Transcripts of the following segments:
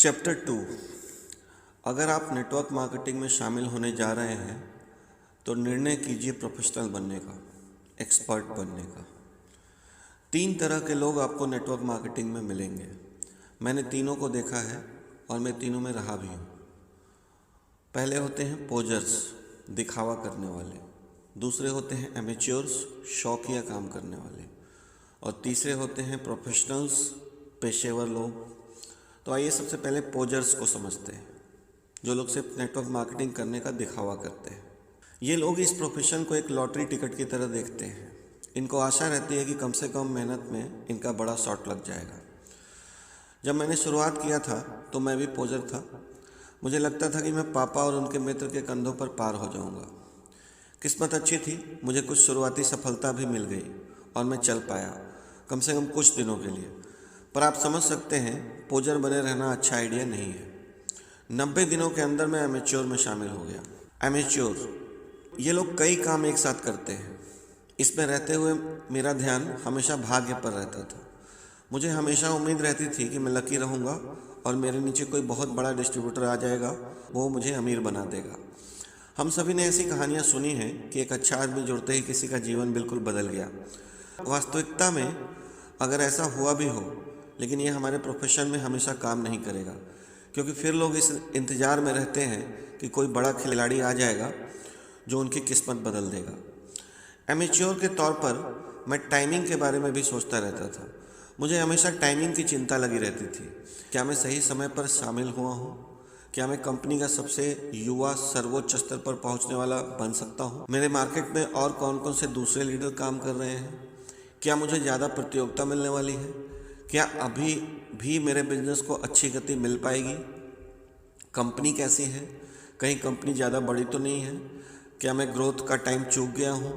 Chapter 2। अगर आप network marketing में शामिल होने जा रहे हैं तो निर्णय कीजिए प्रोफेशनल बनने का, एक्सपर्ट बनने का। 3 तरह के लोग आपको नेटवर्क मार्केटिंग में मिलेंगे। मैंने तीनों को देखा है और मैं तीनों में रहा भी हूँ। पहले होते हैं पोजर्स, दिखावा करने वाले। दूसरे होते हैं एमेच्योर्स, शौकिया काम करने वाले। और तीसरे होते हैं प्रोफेशनल्स, पेशेवर लोग। तो आइए सबसे पहले पोजर्स को समझते हैं, जो लोग सिर्फ नेटवर्क मार्केटिंग करने का दिखावा करते हैं। ये लोग इस प्रोफेशन को एक लॉटरी टिकट की तरह देखते हैं। इनको आशा रहती है कि कम से कम मेहनत में इनका बड़ा शॉट लग जाएगा। जब मैंने शुरुआत किया था तो मैं भी पोजर था। मुझे लगता था कि मैं पापा और उनके मित्र के कंधों पर पार हो जाऊंगा। किस्मत अच्छी थी, मुझे कुछ शुरुआती सफलता भी मिल गई और मैं चल पाया, कम से कम कुछ दिनों के लिए। पर आप समझ सकते हैं, पोजर बने रहना अच्छा आइडिया नहीं है। 90 दिनों के अंदर मैं एमेच्योर में शामिल हो गया। एमेच्योर ये लोग कई काम एक साथ करते हैं। इसमें रहते हुए मेरा ध्यान हमेशा भाग्य पर रहता था। मुझे हमेशा उम्मीद रहती थी कि मैं लकी रहूँगा और मेरे नीचे कोई बहुत बड़ा डिस्ट्रीब्यूटर आ जाएगा, वो मुझे अमीर बना देगा। हम सभी ने ऐसी कहानियाँ सुनी हैं कि एक अच्छा आदमी जुड़ते ही किसी का जीवन बिल्कुल बदल गया। वास्तविकता में अगर ऐसा हुआ भी हो, लेकिन ये हमारे प्रोफेशन में हमेशा काम नहीं करेगा, क्योंकि फिर लोग इस इंतज़ार में रहते हैं कि कोई बड़ा खिलाड़ी आ जाएगा जो उनकी किस्मत बदल देगा। एमेच्योर के तौर पर मैं टाइमिंग के बारे में भी सोचता रहता था। मुझे हमेशा टाइमिंग की चिंता लगी रहती थी। क्या मैं सही समय पर शामिल हुआ हूँ? क्या मैं कंपनी का सबसे युवा सर्वोच्च स्तर पर पहुँचने वाला बन सकता हूँ? मेरे मार्केट में और कौन कौन से दूसरे लीडर काम कर रहे हैं? क्या मुझे ज़्यादा प्रतियोगिता मिलने वाली है? क्या अभी भी मेरे बिजनेस को अच्छी गति मिल पाएगी? कंपनी कैसी है? कहीं कंपनी ज़्यादा बड़ी तो नहीं है? क्या मैं ग्रोथ का टाइम चूक गया हूँ?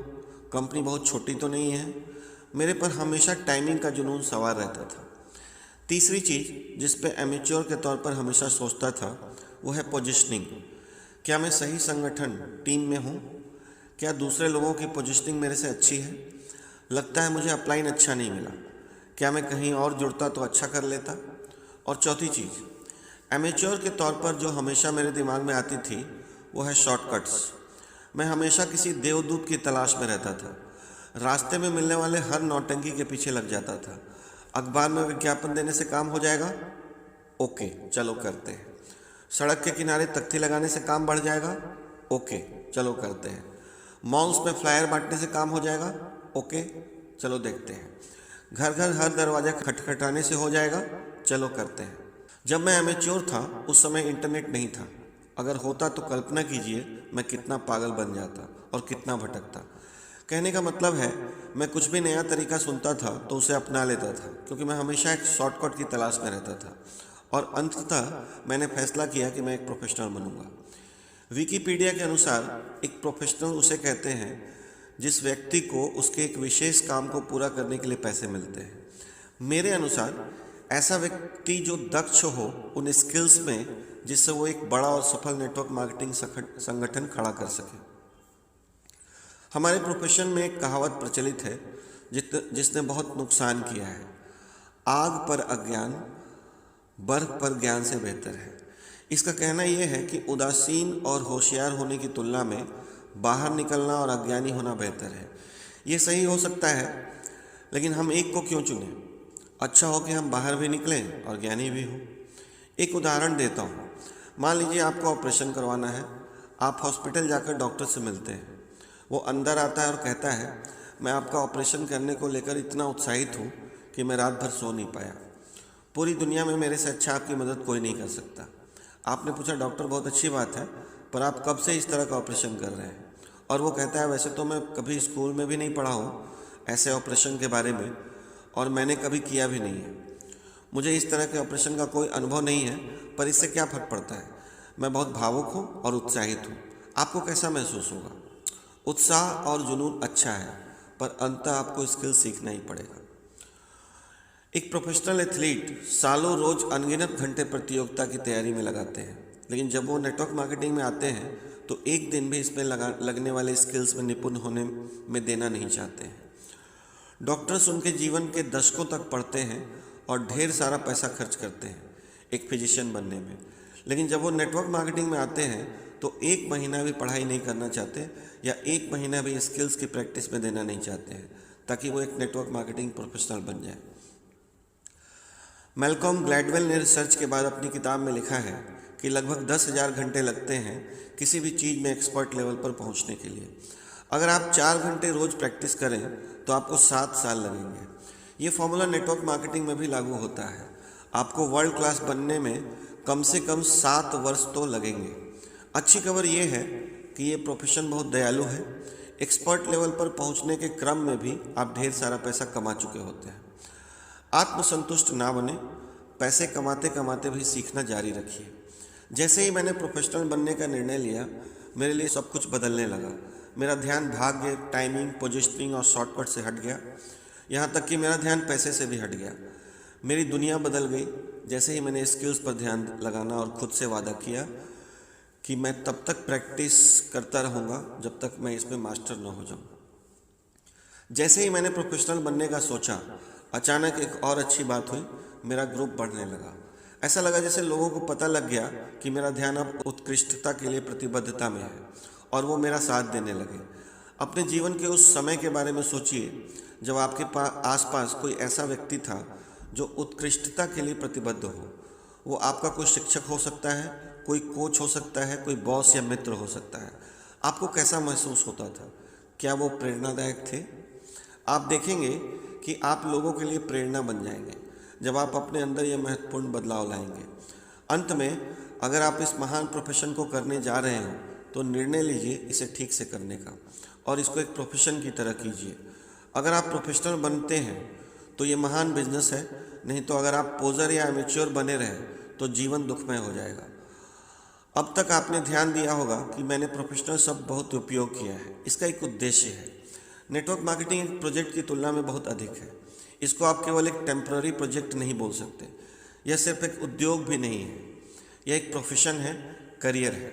कंपनी बहुत छोटी तो नहीं है? मेरे पर हमेशा टाइमिंग का जुनून सवार रहता था। तीसरी चीज़ जिस पे एमेच्योर के तौर पर हमेशा सोचता था वो है पोजिशनिंग। क्या मैं सही संगठन, टीम में हूँ? क्या दूसरे लोगों की पोजिशनिंग मेरे से अच्छी है? लगता है मुझे अपलाइन अच्छा नहीं मिला। क्या मैं कहीं और जुड़ता तो अच्छा कर लेता? और चौथी चीज़ एमेच्योर के तौर पर जो हमेशा मेरे दिमाग में आती थी वो है शॉर्टकट्स। मैं हमेशा किसी देवदूत की तलाश में रहता था। रास्ते में मिलने वाले हर नौटंकी के पीछे लग जाता था। अखबार में विज्ञापन देने से काम हो जाएगा, ओके चलो करते हैं। सड़क के किनारे तख्ती लगाने से काम बढ़ जाएगा, ओके चलो करते हैं। मॉल्स में फ्लायर बांटने से काम हो जाएगा, ओके चलो देखते हैं। घर घर हर दरवाजा खटखटाने से हो जाएगा, चलो करते हैं। जब मैं एमेच्योर था उस समय इंटरनेट नहीं था। अगर होता तो कल्पना कीजिए मैं कितना पागल बन जाता और कितना भटकता। कहने का मतलब है, मैं कुछ भी नया तरीका सुनता था तो उसे अपना लेता था, क्योंकि मैं हमेशा एक शॉर्टकट की तलाश में रहता था। और अंततः मैंने फैसला किया कि मैं एक प्रोफेशनल बनूंगा। विकिपीडिया के अनुसार एक प्रोफेशनल उसे कहते हैं जिस व्यक्ति को उसके एक विशेष काम को पूरा करने के लिए पैसे मिलते हैं। मेरे अनुसार ऐसा व्यक्ति जो दक्ष हो उन स्किल्स में, जिससे वो एक बड़ा और सफल नेटवर्क मार्केटिंग संगठन खड़ा कर सके। हमारे प्रोफेशन में एक कहावत प्रचलित है जिसने बहुत नुकसान किया है, आग पर अज्ञान बर्फ पर ज्ञान से बेहतर है। इसका कहना यह है कि उदासीन और होशियार होने की तुलना में बाहर निकलना और अज्ञानी होना बेहतर है। ये सही हो सकता है, लेकिन हम एक को क्यों चुनें? अच्छा हो कि हम बाहर भी निकलें और ज्ञानी भी हों। एक उदाहरण देता हूँ। मान लीजिए आपको ऑपरेशन करवाना है। आप हॉस्पिटल जाकर डॉक्टर से मिलते हैं। वो अंदर आता है और कहता है, मैं आपका ऑपरेशन करने को लेकर इतना उत्साहित हूँ कि मैं रात भर सो नहीं पाया। पूरी दुनिया में मेरे से अच्छा आपकी मदद कोई नहीं कर सकता। आपने पूछा, डॉक्टर बहुत अच्छी बात है, पर आप कब से इस तरह का ऑपरेशन कर रहे हैं? और वो कहता है, वैसे तो मैं कभी स्कूल में भी नहीं पढ़ा हूँ ऐसे ऑपरेशन के बारे में, और मैंने कभी किया भी नहीं है। मुझे इस तरह के ऑपरेशन का कोई अनुभव नहीं है, पर इससे क्या फर्क पड़ता है? मैं बहुत भावुक हूँ और उत्साहित हूँ। आपको कैसा महसूस होगा? उत्साह और जुनून अच्छा है, पर अंततः आपको स्किल सीखना ही पड़ेगा। एक प्रोफेशनल एथलीट सालों रोज अनगिनत घंटे प्रतियोगिता की तैयारी में लगाते हैं, लेकिन जब वो नेटवर्क मार्केटिंग में आते हैं तो एक दिन भी इसमें लगने वाले स्किल्स में निपुण होने में देना नहीं चाहते हैं। डॉक्टर्स उनके जीवन के दशकों तक पढ़ते हैं और ढेर सारा पैसा खर्च करते हैं। एक फिजिशियन बनने में। लेकिन जब वो नेटवर्क मार्केटिंग में आते हैं तो 1 महीना भी पढ़ाई नहीं करना चाहते या 1 महीना भी स्किल्स की प्रैक्टिस में देना नहीं चाहते हैं ताकि वो एक नेटवर्क मार्केटिंग प्रोफेशनल बन जाए। मैल्कॉम ग्लैडवेल ने रिसर्च के बाद अपनी किताब में लिखा है कि लगभग 10,000 घंटे लगते हैं किसी भी चीज़ में एक्सपर्ट लेवल पर पहुंचने के लिए। अगर आप 4 घंटे रोज़ प्रैक्टिस करें तो आपको 7 साल लगेंगे। ये फॉर्मूला नेटवर्क मार्केटिंग में भी लागू होता है। आपको वर्ल्ड क्लास बनने में कम से कम 7 वर्ष तो लगेंगे। अच्छी खबर ये है कि ये प्रोफेशन बहुत दयालु है। एक्सपर्ट लेवल पर पहुंचने के क्रम में भी आप ढेर सारा पैसा कमा चुके होते हैं। आत्मसंतुष्ट ना बने, पैसे कमाते कमाते भी सीखना जारी रखिए। जैसे ही मैंने प्रोफेशनल बनने का निर्णय लिया, मेरे लिए सब कुछ बदलने लगा। मेरा ध्यान भाग्य, टाइमिंग, पोजिशनिंग और शॉर्टकट से हट गया। यहाँ तक कि मेरा ध्यान पैसे से भी हट गया। मेरी दुनिया बदल गई जैसे ही मैंने स्किल्स पर ध्यान लगाना और खुद से वादा किया कि मैं तब तक प्रैक्टिस करता रहूँगा जब तक मैं इसमें मास्टर न हो जाऊँ। जैसे ही मैंने प्रोफेशनल बनने का सोचा, अचानक एक और अच्छी बात हुई, मेरा ग्रुप बढ़ने लगा। ऐसा लगा जैसे लोगों को पता लग गया कि मेरा ध्यान अब उत्कृष्टता के लिए प्रतिबद्धता में है और वो मेरा साथ देने लगे। अपने जीवन के उस समय के बारे में सोचिए जब आपके आसपास कोई ऐसा व्यक्ति था जो उत्कृष्टता के लिए प्रतिबद्ध हो। वो आपका कोई शिक्षक हो सकता है, कोई कोच हो सकता है, कोई बॉस या मित्र हो सकता है। आपको कैसा महसूस होता था? क्या वो प्रेरणादायक थे? आप देखेंगे कि आप लोगों के लिए प्रेरणा बन जाएंगे जब आप अपने अंदर ये महत्वपूर्ण बदलाव लाएंगे। अंत में, अगर आप इस महान प्रोफेशन को करने जा रहे हो तो निर्णय लीजिए इसे ठीक से करने का और इसको एक प्रोफेशन की तरह कीजिए। अगर आप प्रोफेशनल बनते हैं तो ये महान बिजनेस है, नहीं तो अगर आप पोजर या एमेच्योर बने रहे तो जीवन दुखमय हो जाएगा। अब तक आपने ध्यान दिया होगा कि मैंने प्रोफेशनल शब्द बहुत उपयोग किया है। इसका एक उद्देश्य है। नेटवर्क मार्केटिंग एक प्रोजेक्ट की तुलना में बहुत अधिक है। इसको आप केवल एक टेम्पररी प्रोजेक्ट नहीं बोल सकते। यह सिर्फ एक उद्योग भी नहीं है, यह एक प्रोफेशन है, करियर है।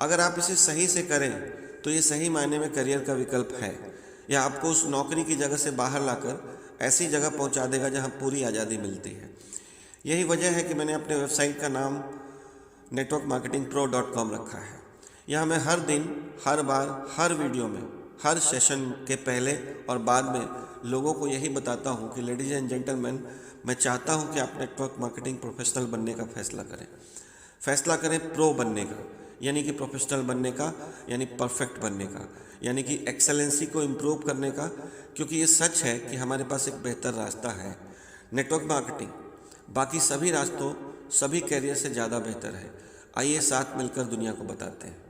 अगर आप इसे सही से करें तो ये सही मायने में करियर का विकल्प है। यह आपको उस नौकरी की जगह से बाहर लाकर ऐसी जगह पहुंचा देगा जहां पूरी आज़ादी मिलती है। यही वजह है कि मैंने अपने वेबसाइट का नाम networkmarketingpro.com रखा है। यहाँ मैं हर दिन, हर बार, हर वीडियो में, हर सेशन के पहले और बाद में लोगों को यही बताता हूँ कि लेडीज एंड जेंटलमैन, मैं चाहता हूँ कि आप नेटवर्क मार्केटिंग प्रोफेशनल बनने का फैसला करें प्रो बनने का, यानी कि प्रोफेशनल बनने का, यानी परफेक्ट बनने का, यानी कि एक्सेलेंसी को इम्प्रूव करने का। क्योंकि ये सच है कि हमारे पास एक बेहतर रास्ता है। नेटवर्क मार्केटिंग बाकी सभी रास्तों, सभी कैरियर से ज़्यादा बेहतर है। आइए साथ मिलकर दुनिया को बताते हैं।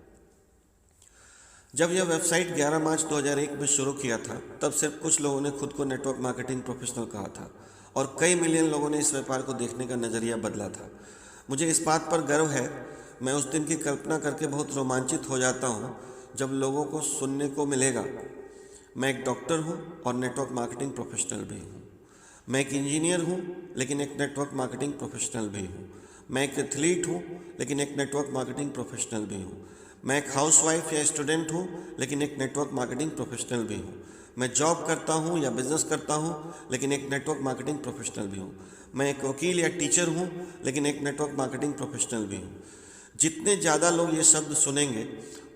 जब यह वेबसाइट 11 मार्च 2001 में शुरू किया था, तब सिर्फ कुछ लोगों ने खुद को नेटवर्क मार्केटिंग प्रोफेशनल कहा था और कई मिलियन लोगों ने इस व्यापार को देखने का नज़रिया बदला था। मुझे इस बात पर गर्व है। मैं उस दिन की कल्पना करके बहुत रोमांचित हो जाता हूँ जब लोगों को सुनने को मिलेगा, मैं एक डॉक्टर हूँ और नेटवर्क मार्केटिंग प्रोफेशनल भी हूँ। मैं एक इंजीनियर हूँ लेकिन एक नेटवर्क मार्केटिंग प्रोफेशनल भी हूँ। मैं एक एथलीट हूँ लेकिन एक नेटवर्क मार्केटिंग प्रोफेशनल भी हूँ। मैं एक हाउसवाइफ या स्टूडेंट हूँ लेकिन एक नेटवर्क मार्केटिंग प्रोफेशनल भी हूँ। मैं जॉब करता हूँ या बिजनेस करता हूँ लेकिन एक नेटवर्क मार्केटिंग प्रोफेशनल भी हूँ। मैं एक वकील या टीचर हूँ लेकिन एक नेटवर्क मार्केटिंग प्रोफेशनल भी हूँ। जितने ज़्यादा लोग ये शब्द सुनेंगे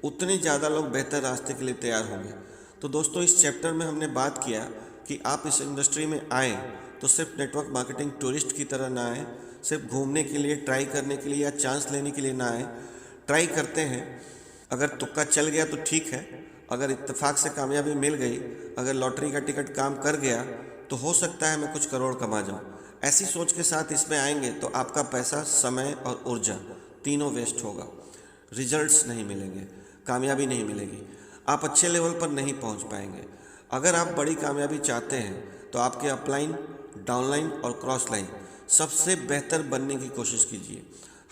उतने ज़्यादा लोग बेहतर रास्ते के लिए तैयार होंगे। तो दोस्तों, इस चैप्टर में हमने बात किया कि आप इस इंडस्ट्री में आए तो सिर्फ नेटवर्क मार्केटिंग टूरिस्ट की तरह ना आए, सिर्फ घूमने के लिए, ट्राई करने के लिए या चांस लेने के लिए ना आए। ट्राई करते हैं, अगर तुक्का चल गया तो ठीक है, अगर इत्तेफाक से कामयाबी मिल गई, अगर लॉटरी का टिकट काम कर गया तो हो सकता है मैं कुछ करोड़ कमा जाऊं। ऐसी सोच के साथ इसमें आएंगे तो आपका पैसा, समय और ऊर्जा तीनों वेस्ट होगा। रिजल्ट्स नहीं मिलेंगे, कामयाबी नहीं मिलेगी, आप अच्छे लेवल पर नहीं पहुंच पाएंगे। अगर आप बड़ी कामयाबी चाहते हैं तो आपके अपलाइन, डाउनलाइन और क्रॉस लाइन सबसे बेहतर बनने की कोशिश कीजिए।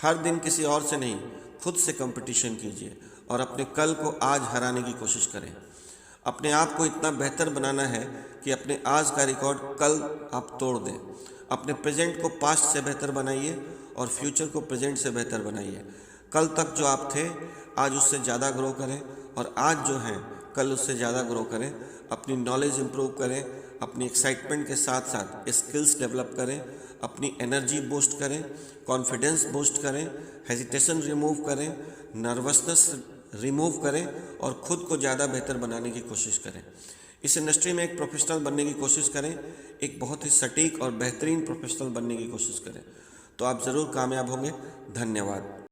हर दिन किसी और से नहीं, खुद से कंपटीशन कीजिए और अपने कल को आज हराने की कोशिश करें। अपने आप को इतना बेहतर बनाना है कि अपने आज का रिकॉर्ड कल आप तोड़ दें। अपने प्रेजेंट को पास्ट से बेहतर बनाइए और फ्यूचर को प्रेजेंट से बेहतर बनाइए। कल तक जो आप थे, आज उससे ज़्यादा ग्रो करें और आज जो हैं कल उससे ज़्यादा ग्रो करें। अपनी नॉलेज इंप्रूव करें, अपनी एक्साइटमेंट के साथ साथ स्किल्स डेवलप करें, अपनी एनर्जी बूस्ट करें, कॉन्फिडेंस बूस्ट करें, हेजिटेशन रिमूव करें, नर्वसनेस रिमूव करें और ख़ुद को ज़्यादा बेहतर बनाने की कोशिश करें। इस इंडस्ट्री में एक प्रोफेशनल बनने की कोशिश करें, एक बहुत ही सटीक और बेहतरीन प्रोफेशनल बनने की कोशिश करें, तो आप ज़रूर कामयाब होंगे। धन्यवाद।